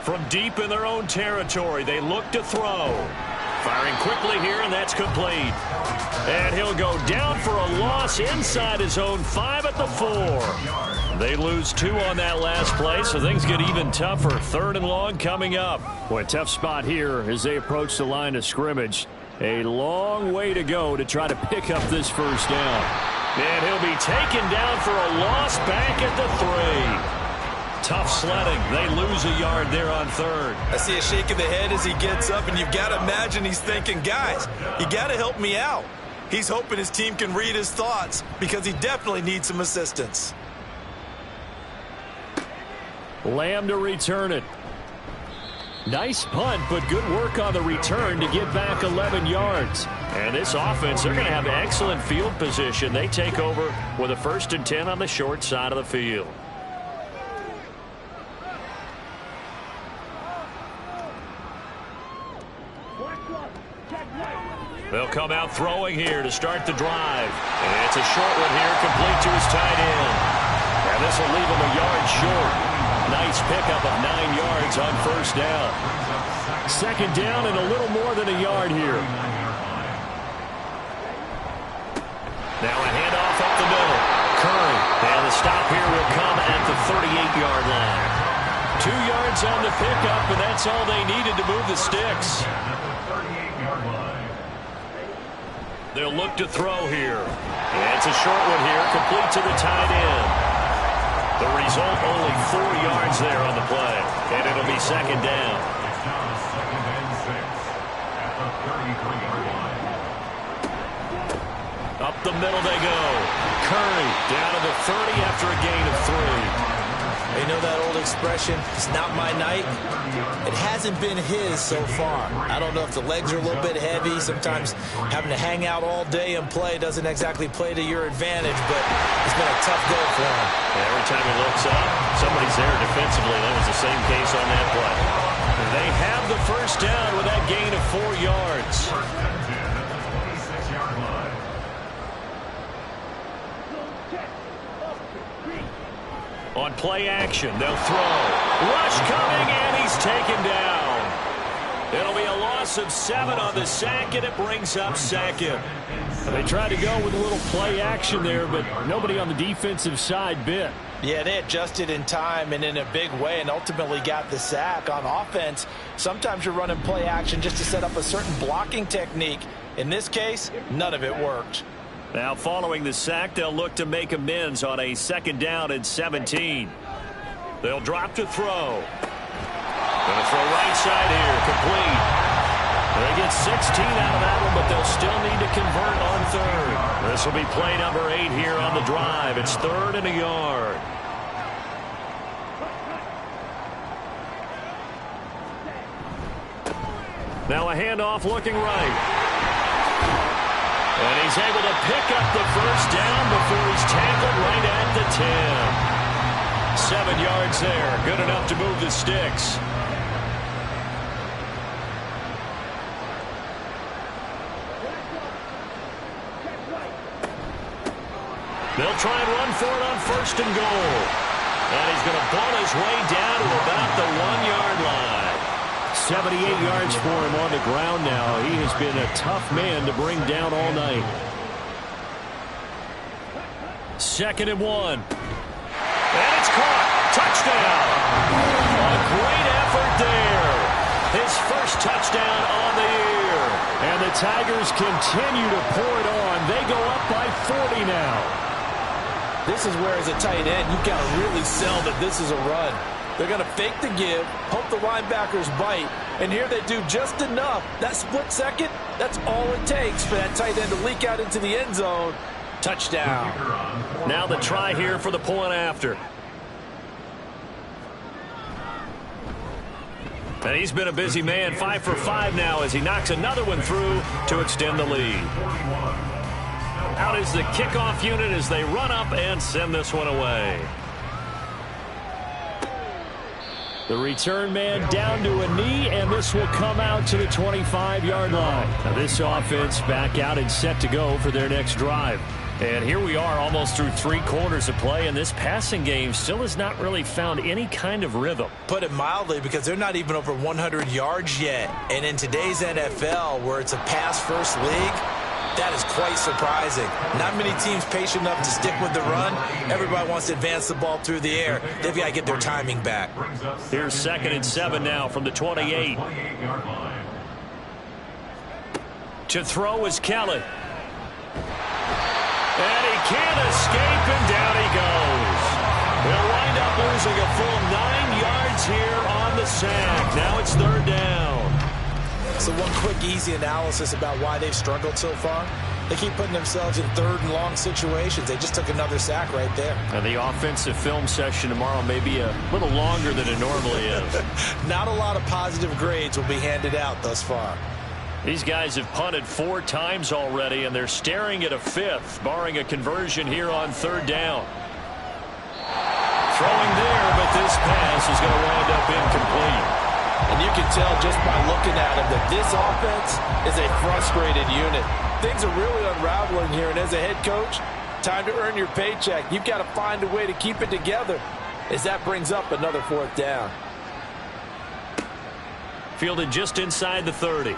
From deep in their own territory, they look to throw. Firing quickly here, and that's complete. And he'll go down for a loss inside his own 5 at the 4. They lose 2 on that last play, so things get even tougher. 3rd and long coming up. Boy, tough spot here as they approach the line of scrimmage. A long way to go to try to pick up this first down. And he'll be taken down for a loss back at the 3. Tough sledding. They lose a yard there on 3rd. I see a shake of the head as he gets up, and you've got to imagine he's thinking, guys, you got to help me out. He's hoping his team can read his thoughts because he definitely needs some assistance. Lamb to return it. Nice punt, but good work on the return to get back 11 yards. And this offense, they're going to have excellent field position. They take over with a 1st and 10 on the short side of the field. They'll come out throwing here to start the drive. And it's a short one here, complete to his tight end. And this will leave him a yard short. Nice pickup of 9 yards on 1st down. 2nd down and a little more than a yard here. Now a handoff up the middle. Curry. And the stop here will come at the 38-yard line. 2 yards on the pickup, and that's all they needed to move the sticks. They'll look to throw here. And it's a short one here, complete to the tight end. The result, only 4 yards there on the play. And it'll be 2nd down. It's now 2nd and 6 at the 33-yard line. Up the middle they go. Curry down to the 30 after a gain of 3. You know that old expression, it's not my night? It hasn't been his so far. I don't know if the legs are a little bit heavy. Sometimes having to hang out all day and play doesn't exactly play to your advantage, but it's been a tough go for him. Every time he looks up, somebody's there defensively. That was the same case on that play. They have the 1st down with that gain of 4 yards. 1st and 10 at the 26-yard line. On play action, they'll throw. Rush coming, and he's taken down. It'll be a loss of 7 on the sack, and it brings up 2nd. They tried to go with a little play action there, but nobody on the defensive side bit. Yeah, they adjusted in time and in a big way and ultimately got the sack. On offense, sometimes you're running play action just to set up a certain blocking technique. In this case, none of it worked. Now following the sack, they'll look to make amends on a 2nd down and 17. They'll drop to throw. Going to throw right side here, complete. They get 16 out of that one, but they'll still need to convert on 3rd. This will be play number 8 here on the drive. It's 3rd and a yard. Now a handoff looking right. And he's able to pick up the 1st down before he's tackled right at the 10. 7 yards there. Good enough to move the sticks. They'll try and run for it on 1st and goal. And he's going to ball his way down to about the 1-yard line. 78 yards for him on the ground now. He has been a tough man to bring down all night. 2nd and 1. And it's caught. Touchdown. A great effort there. His first touchdown on the year. And the Tigers continue to pour it on. They go up by 40 now. This is where, as a tight end, you've got to really sell that this is a run. They're going to fake the give, hope the linebackers bite, and here they do just enough. That split second, that's all it takes for that tight end to leak out into the end zone. Touchdown. Now the try here for the point after. And he's been a busy man, 5 for 5 now as he knocks another one through to extend the lead. Out is the kickoff unit as they run up and send this one away. The return man down to a knee, and this will come out to the 25-yard line. Now this offense back out and set to go for their next drive. And here we are almost through 3 quarters of play, and this passing game still has not really found any kind of rhythm. Put it mildly, because they're not even over 100 yards yet. And in today's NFL, where it's a pass-first league, That is quite surprising. Not many teams patient enough to stick with the run. Everybody wants to advance the ball through the air. They've got to get their timing back. Here's 2nd and 7 now from the 28. To throw is Kelly. And he can't escape, and down he goes. They'll wind up losing a full 9 yards here on the sack. Now it's 3rd down. So one quick, easy analysis about why they've struggled so far. They keep putting themselves in 3rd and long situations. They just took another sack right there. And the offensive film session tomorrow may be a little longer than it normally is. Not a lot of positive grades will be handed out thus far. These guys have punted 4 times already, and they're staring at a 5th, barring a conversion here on 3rd down. Throwing there, but this pass is going to wind up incomplete. And you can tell just by looking at him that this offense is a frustrated unit. Things are really unraveling here, and as a head coach, time to earn your paycheck. You've got to find a way to keep it together as that brings up another 4th down. Fielded just inside the 30.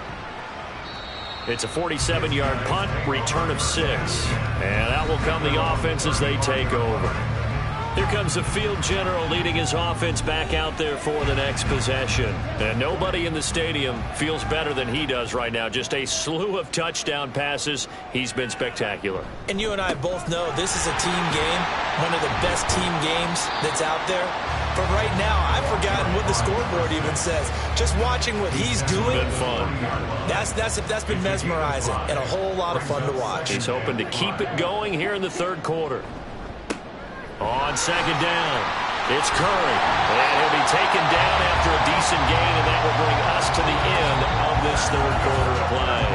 It's a 47-yard punt, return of 6. And out will come the offense as they take over. Here comes the field general leading his offense back out there for the next possession. And nobody in the stadium feels better than he does right now. Just a slew of touchdown passes. He's been spectacular. And you and I both know this is a team game, one of the best team games that's out there. But right now, I've forgotten what the scoreboard even says. Just watching what he's doing. It's been fun. That's been mesmerizing and a whole lot of fun to watch. He's hoping to keep it going here in the 3rd quarter. On 2nd down, it's Curry. And he'll be taken down after a decent gain, and that will bring us to the end of this 3rd quarter of play.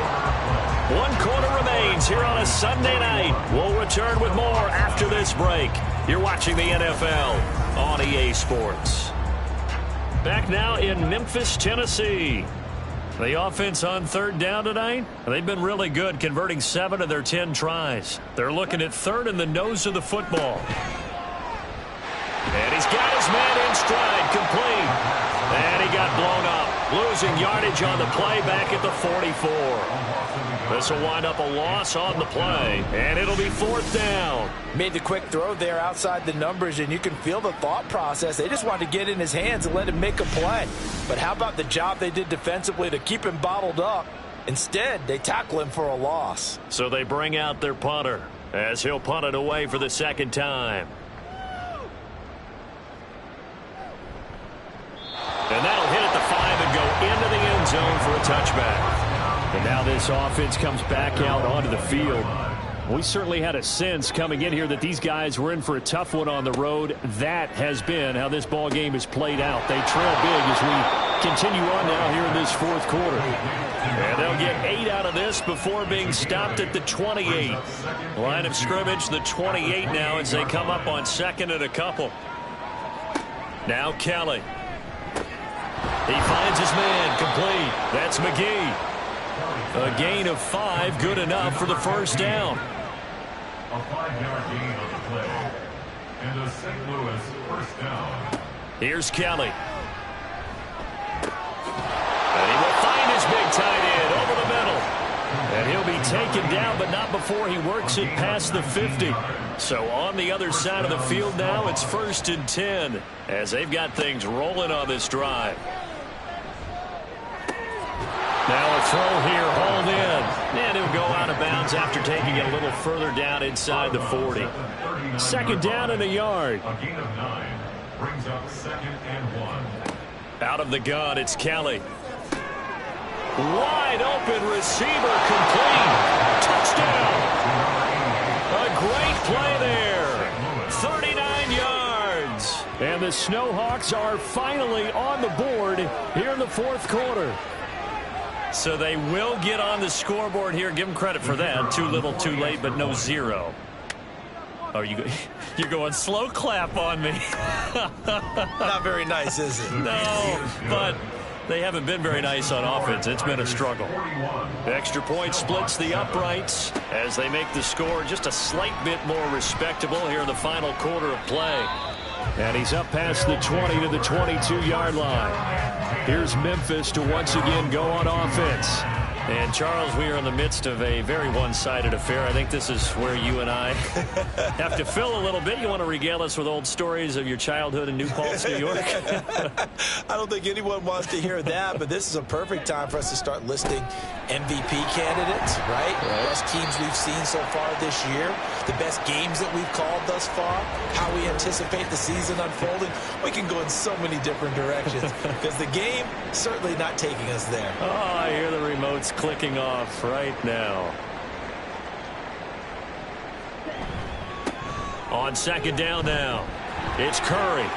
1 quarter remains here on a Sunday night. We'll return with more after this break. You're watching the NFL on EA Sports. Back now in Memphis, Tennessee. The offense on 3rd down tonight, they've been really good, converting 7 of their 10 tries. They're looking at 3rd in the nose of the football. And he's got his man in stride, complete. And he got blown up, losing yardage on the play back at the 44. This will wind up a loss on the play, and it'll be 4th down. Made the quick throw there outside the numbers, and you can feel the thought process. They just wanted to get in his hands and let him make a play. But how about the job they did defensively to keep him bottled up? Instead, they tackle him for a loss. So they bring out their punter as he'll punt it away for the 2nd time. And that'll hit at the 5 and go into the end zone for a touchback. And now this offense comes back out onto the field. We certainly had a sense coming in here that these guys were in for a tough one on the road. That has been how this ball game has played out. They trail big as we continue on now here in this 4th quarter. And they'll get 8 out of this before being stopped at the 28. Line of scrimmage, the 28 now as they come up on 2nd and a couple. Now Kelly. He finds his man, complete. That's McGee. A gain of 5, good enough for the 1st down. A 5-yard gain on the play. And a St. Louis 1st down. Here's Kelly. And he will find his big tight end over the middle. And he'll be taken down, but not before he works it past the 50. So on the other side of the field now, it's 1st and 10 as they've got things rolling on this drive. Now a throw here, hauled in. And he'll go out of bounds after taking it a little further down inside the 40. 2nd down and a yard. A gain of 9 brings up 2nd and 1. Out of the gun, it's Kelly. Wide open receiver, complete. Touchdown. A great play there. 39 yards. And the Snowhawks are finally on the board here in the 4th quarter. So they will get on the scoreboard here. Give them credit for that. Too little, too late, but no 0. Oh, you're going slow clap on me. Not very nice, is it? No, but they haven't been very nice on offense. It's been a struggle. Extra point splits the uprights as they make the score just a slight bit more respectable here in the final quarter of play. And he's up past the 20 to the 22-yard line. Here's Memphis to once again go on offense. And, Charles, we are in the midst of a very one-sided affair. I think this is where you and I have to fill a little bit. You want to regale us with old stories of your childhood in New Paltz, New York? I don't think anyone wants to hear that, but this is a perfect time for us to start listing MVP candidates, right? The best teams we've seen so far this year, the best games that we've called thus far, how we anticipate the season unfolding. We can go in so many different directions because the game certainly not taking us there. Oh, I hear the remotes clicking off right now. On second down now, it's Curry.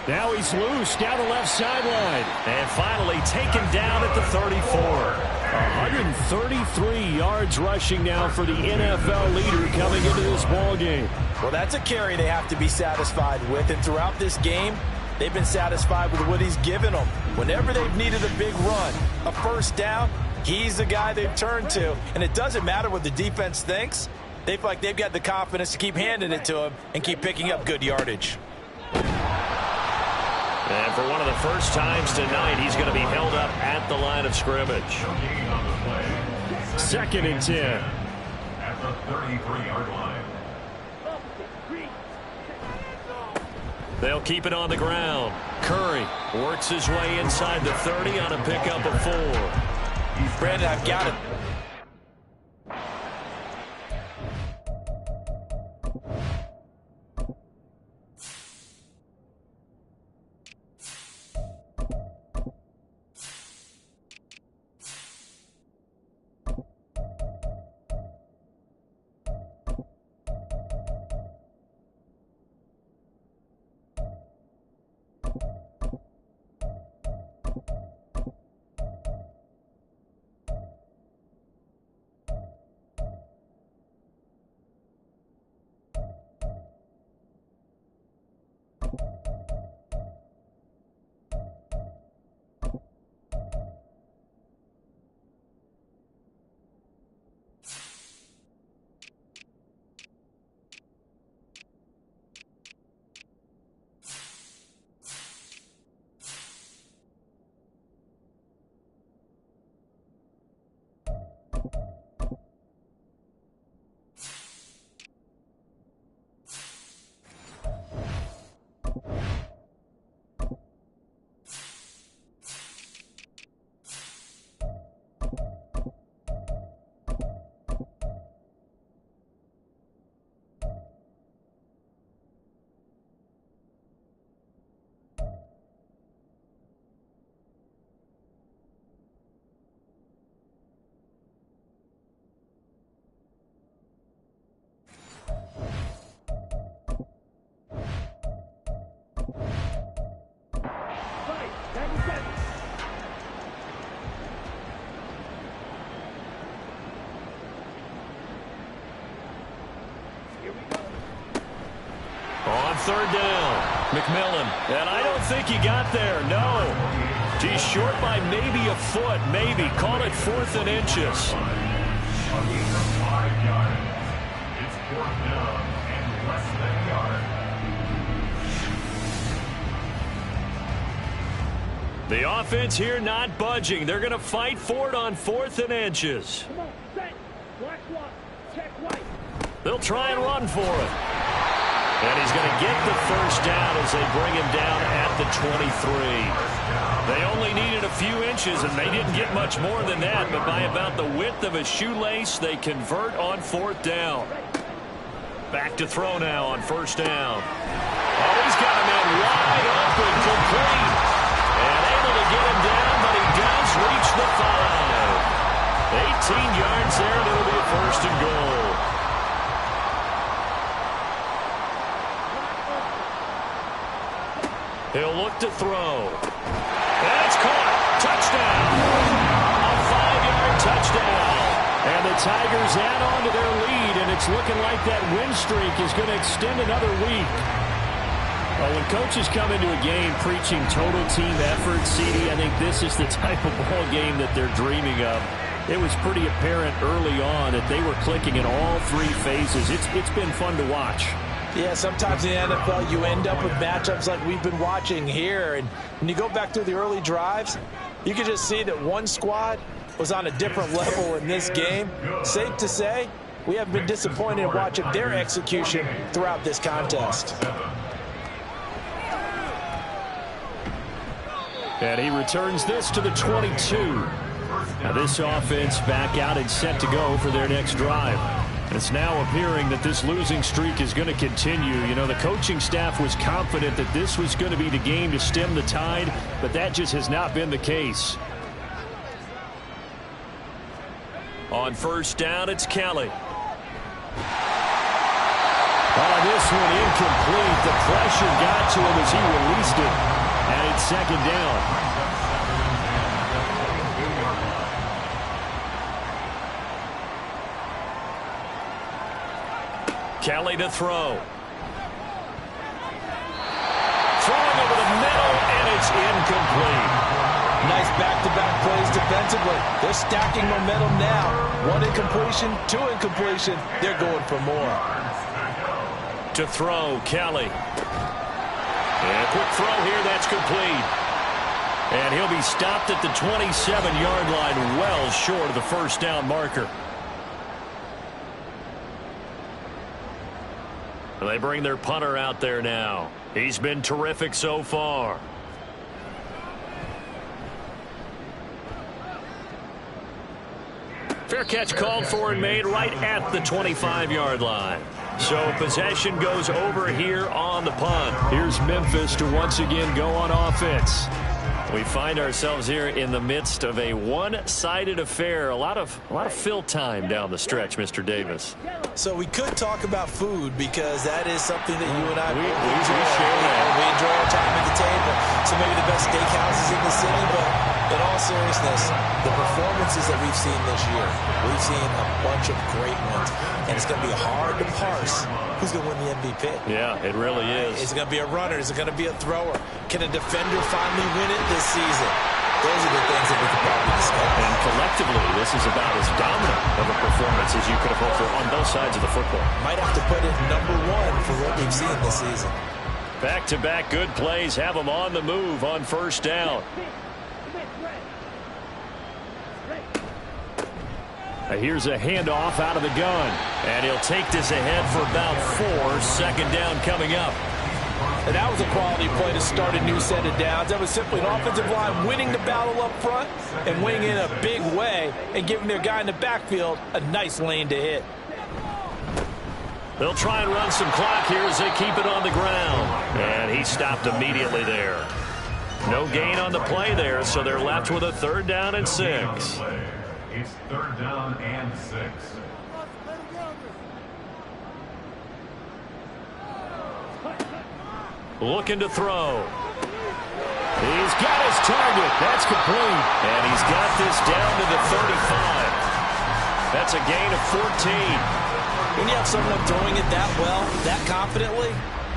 Now he's loose down the left sideline. And finally taken down at the 34. 133 yards rushing now for the NFL leader coming into this ball game. Well, that's a carry they have to be satisfied with. And throughout this game, they've been satisfied with what he's given them. Whenever they've needed a big run, a first down, he's the guy they've turned to. And it doesn't matter what the defense thinks. They feel like they've got the confidence to keep handing it to him and keep picking up good yardage. And for one of the first times tonight, he's going to be held up at the line of scrimmage. 2nd and 10. At the 33-yard line. They'll keep it on the ground. Curry works his way inside the 30 on a pickup of 4. Brandon, I've got it. On 3rd down, McMillan. And I don't think he got there, no. He's short by maybe a foot, maybe. Call it 4th and inches. 5 yards. It's 4th down and less than a yard. The offense here not budging. They're going to fight for it on 4th and inches. Come on, set. Black one. Check right. They'll try and run for it. And he's going to get the first down as they bring him down at the 23. They only needed a few inches, and they didn't get much more than that. But by about the width of a shoelace, they convert on 4th down. Back to throw now on 1st down. Oh, he's got him in wide open, complete. And able to get him down, but he does reach the 5. 18 yards there, and it'll be a 1st and goal. He'll look to throw. And it's caught. Touchdown. A 5-yard touchdown. And the Tigers add on to their lead, and it's looking like that win streak is going to extend another week. Well, when coaches come into a game preaching total team effort, CD, I think this is the type of ball game that they're dreaming of. It was pretty apparent early on that they were clicking in all 3 phases. It's been fun to watch. Yeah, sometimes in the NFL you end up with matchups like we've been watching here. And when you go back through the early drives, You can just see that one squad was on a different level in this game. Safe to say, we have been disappointed in watching their execution throughout this contest. And he returns this to the 22. Now this offense back out and set to go for their next drive. It's now appearing that this losing streak is going to continue. You know, the coaching staff was confident that this was going to be the game to stem the tide, but that just has not been the case. On first down, it's Kelly. Oh, this one incomplete. The pressure got to him as he released it. And it's second down. Kelly to throw. Throwing over the middle, and it's incomplete. Nice back-to-back plays defensively. They're stacking momentum now. One incompletion, two incompletion. They're going for more. To throw, Kelly. And a quick throw here, that's complete. And he'll be stopped at the 27-yard line, well short of the first down marker. They bring their punter out there now. He's been terrific so far. Fair catch called for and made right at the 25-yard line. So possession goes over here on the punt. Here's Memphis to once again go on offense. We find ourselves here in the midst of a one-sided affair. A lot of fill time down the stretch, Mr. Davis. So we could talk about food because that is something that you and I we enjoy. share that. We enjoy our time at the table. So maybe the best steakhouses in the city, but in all seriousness, the performances that we've seen this year, we've seen a bunch of great ones, and it's going to be hard to parse who's going to win the MVP. Yeah, it really is. Is it going to be a runner? Is it going to be a thrower? Can a defender finally win it this season? Those are the things that we could probably discuss. And collectively, this is about as dominant of a performance as you could have hoped for on both sides of the football. Might have to put it #1 for what we've seen this season. Back-to-back good plays have them on the move on first down. Here's a handoff out of the gun. And he'll take this ahead for about 4. Second down coming up. And that was a quality play to start a new set of downs. That was simply an offensive line winning the battle up front and winning in a big way and giving their guy in the backfield a nice lane to hit. They'll try and run some clock here as they keep it on the ground. And he stopped immediately there. No gain on the play there, so they're left with a 3rd down and 6. It's 3rd down and 6. Looking to throw. He's got his target. That's complete. And he's got this down to the 35. That's a gain of 14. When you have someone throwing it that well, that confidently,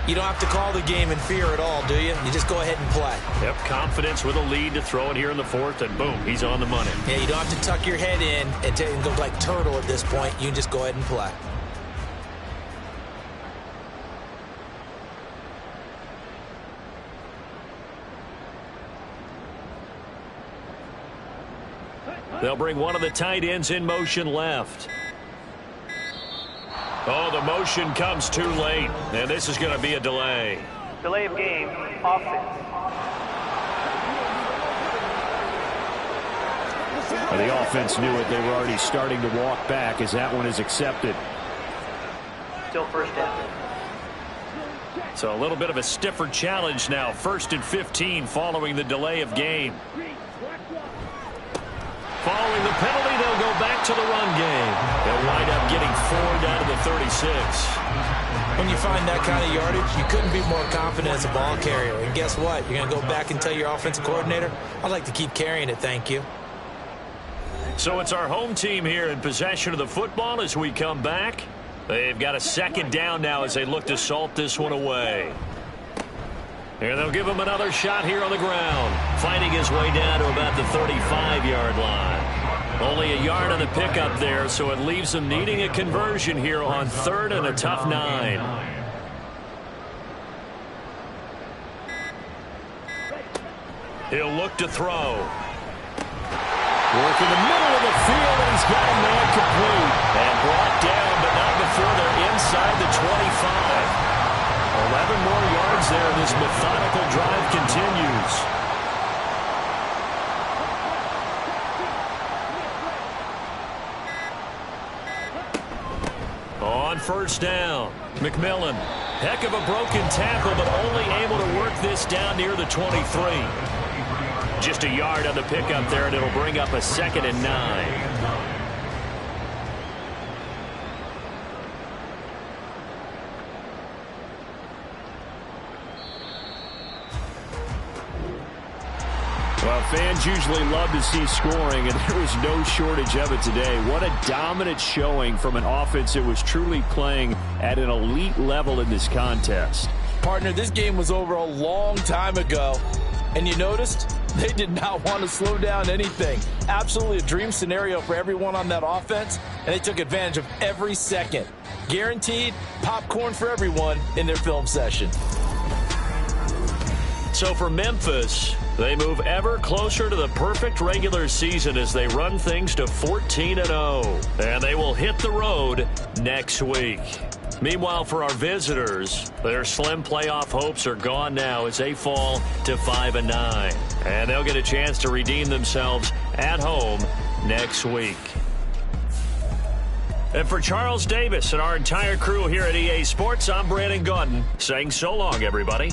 you don't have to call the game in fear at all, do you? You just go ahead and play. Yep, confidence with a lead to throw it here in the 4th, and boom, he's on the money. Yeah, you don't have to tuck your head in and go like turtle at this point. You can just go ahead and play. They'll bring one of the tight ends in motion left. Oh, the motion comes too late, and this is going to be a delay. Delay of game, offense. The offense knew it. They were already starting to walk back as that one is accepted. Still first down. So a little bit of a stiffer challenge now. 1st and 15 following the delay of game. Following the penalty, they'll go back to the run game. They'll wind up getting 4 down to the 36. When you find that kind of yardage, you couldn't be more confident as a ball carrier. And guess what? You're going to go back and tell your offensive coordinator, I'd like to keep carrying it, thank you. So it's our home team here in possession of the football as we come back. They've got a 2nd down now as they look to salt this one away. And they'll give him another shot here on the ground. Finding his way down to about the 35-yard line. Only a yard on the pickup there, so it leaves them needing a conversion here on 3rd and a tough 9. He'll look to throw. Working the middle of the field, and he's got a man complete. And brought down, but not before they're inside the 25. 11 more yards there. This methodical drive continues. On first down, McMillan. Heck of a broken tackle, but only able to work this down near the 23. Just a yard on the pickup there, and it'll bring up a 2nd and 9. Well, fans usually love to see scoring, and there was no shortage of it today. What a dominant showing from an offense that was truly playing at an elite level in this contest. Partner, this game was over a long time ago, and you noticed they did not want to slow down anything. Absolutely a dream scenario for everyone on that offense, and they took advantage of every second. Guaranteed popcorn for everyone in their film session. So for Memphis, they move ever closer to the perfect regular season as they run things to 14-0. And they will hit the road next week. Meanwhile, for our visitors, their slim playoff hopes are gone now as they fall to 5-9. And they'll get a chance to redeem themselves at home next week. And for Charles Davis and our entire crew here at EA Sports, I'm Brandon Gaudin saying so long, everybody.